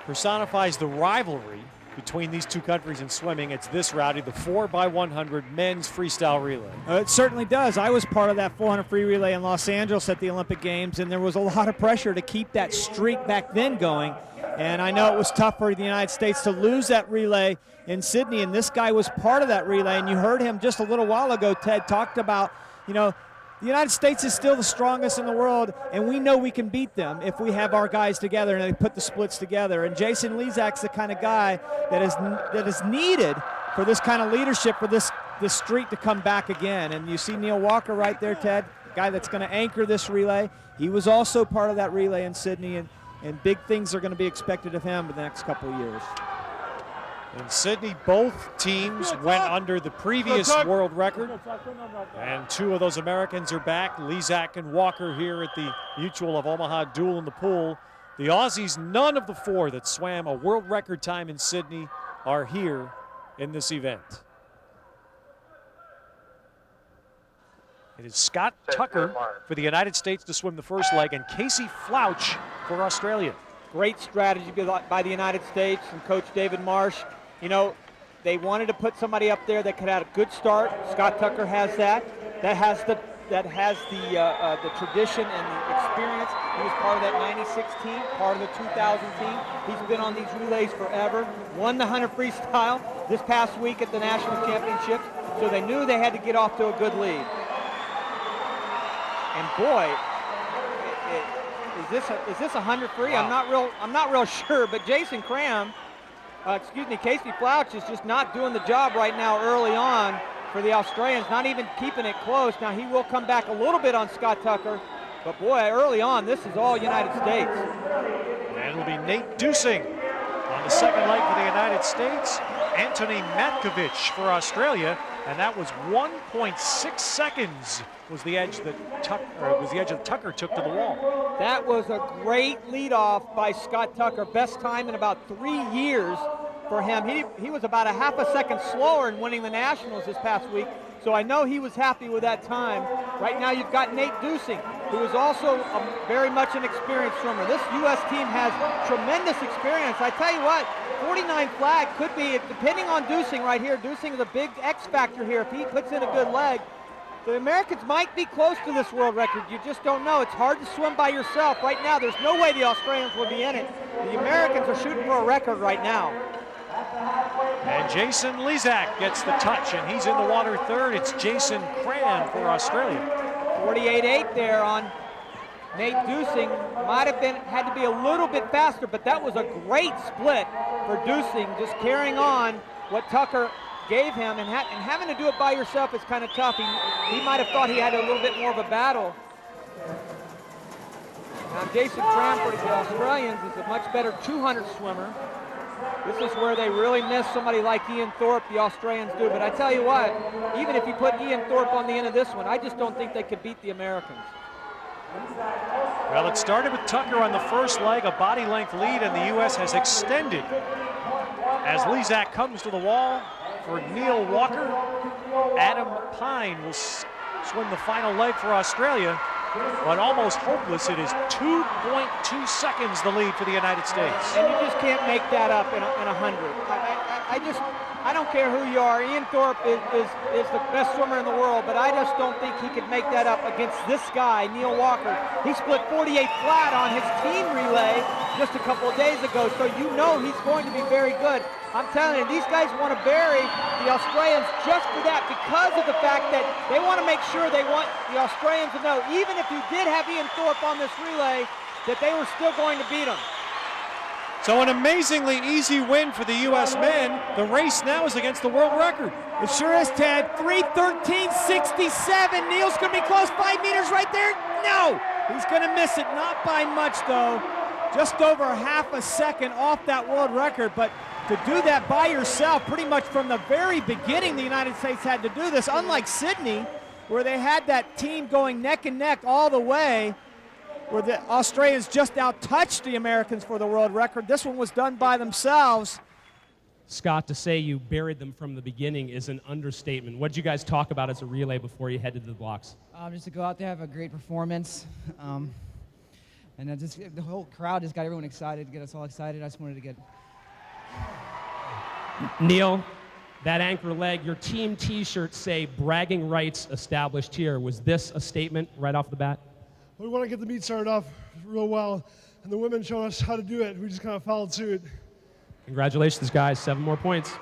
personifies the rivalry between these two countries in swimming. It's this, Rowdy, the 4x100 men's freestyle relay. It certainly does. I was part of that 400 free relay in Los Angeles at the Olympic Games, and there was a lot of pressure to keep that streak back then going. And I know it was tough for the United States to lose that relay in Sydney, and this guy was part of that relay. And you heard him just a little while ago, Ted, talked about, you know, the United States is still the strongest in the world, and we know we can beat them if we have our guys together and they put the splits together. And Jason Lezak's the kind of guy that is needed for this kind of leadership, for this streak to come back again. And you see Neil Walker right there, Ted, the guy that's going to anchor this relay. He was also part of that relay in Sydney, and big things are going to be expected of him in the next couple of years. In Sydney, both teams went under the previous world record, and two of those Americans are back, Lezak and Walker, here at the Mutual of Omaha duel in the pool. The Aussies, none of the four that swam a world record time in Sydney, are here in this event. It is Scott Tucker for the United States to swim the first leg, and Casey Flouch for Australia. Great strategy by the United States and Coach David Marsh. You know, they wanted to put somebody up there that could have a good start. Scott Tucker has that. That has the tradition and the experience. He was part of that 96 team, part of the 2000 team. He's been on these relays forever. Won the 100 freestyle this past week at the National Championships. So they knew they had to get off to a good lead. And boy, is this a 100 free? Wow. I'm not real sure. But Jason Cram. Casey Flouch is just not doing the job right now early on for the Australians, not even keeping it close. Now, he will come back a little bit on Scott Tucker, but boy, early on, this is all United States. And it'll be Nate Dusing on the second leg for the United States. Anthony Matkovich for Australia, and that was 1.6 seconds was the edge that Tucker took to the wall. That was a great leadoff by Scott Tucker. Best time in about 3 years for him. He was about a half a second slower in winning the Nationals this past week, so I know he was happy with that time. Right now you've got Nate Dusing, who is also very much an experienced swimmer. This U.S. team has tremendous experience. I tell you what, 49 flag could be, depending on Dusing right here, Dusing is a big X factor here. If he puts in a good leg, the Americans might be close to this world record. You just don't know. It's hard to swim by yourself. Right now, there's no way the Australians will be in it. The Americans are shooting for a record right now. And Jason Lezak gets the touch, and he's in the water third. It's Jason Cram for Australia. 48.8 there on Nate Dusing. Might have had to be a little bit faster, but that was a great split for Dusing, just carrying on what Tucker gave him, and having to do it by yourself is kind of tough. He might have thought he had a little bit more of a battle. Now Jason Cranford, the Australians, is a much better 200 swimmer. This is where they really miss somebody like Ian Thorpe, the Australians do. But I tell you what, even if you put Ian Thorpe on the end of this one, I just don't think they could beat the Americans. Well, it started with Tucker on the first leg, a body length lead, and the U.S. has extended as Lezak comes to the wall. For Neil Walker, Adam Pine will swim the final leg for Australia, but almost hopeless. It is 2.2 seconds the lead for the United States. And you just can't make that up in 100. I don't care who you are. Ian Thorpe is the best swimmer in the world, but I just don't think he could make that up against this guy, Neil Walker. He split 48 flat on his team relay just a couple of days ago, so you know he's going to be very good. I'm telling you, these guys want to bury the Australians just for that, because of the fact that they want to make sure they want the Australians to know, even if you did have Ian Thorpe on this relay, that they were still going to beat them. So an amazingly easy win for the U.S. men. The race now is against the world record. It sure is, Ted. 3:13.67. Neil's going to be close. 5 meters right there. No, he's going to miss it. Not by much, though. Just over half a second off that world record. But to do that by yourself, pretty much from the very beginning, the United States had to do this. Unlike Sydney, where they had that team going neck and neck all the way, where the Australians just out-touched the Americans for the world record. This one was done by themselves. Scott, to say you buried them from the beginning is an understatement. What did you guys talk about as a relay before you headed to the blocks? Just to go out there, have a great performance. And the whole crowd just got everyone excited, get us all excited. I just wanted to get. Neil, that anchor leg, your team T-shirts say bragging rights established here. Was this a statement right off the bat? We want to get the meet started off real well, and the women showed us how to do it. We just kind of followed suit. Congratulations, guys. 7 more points.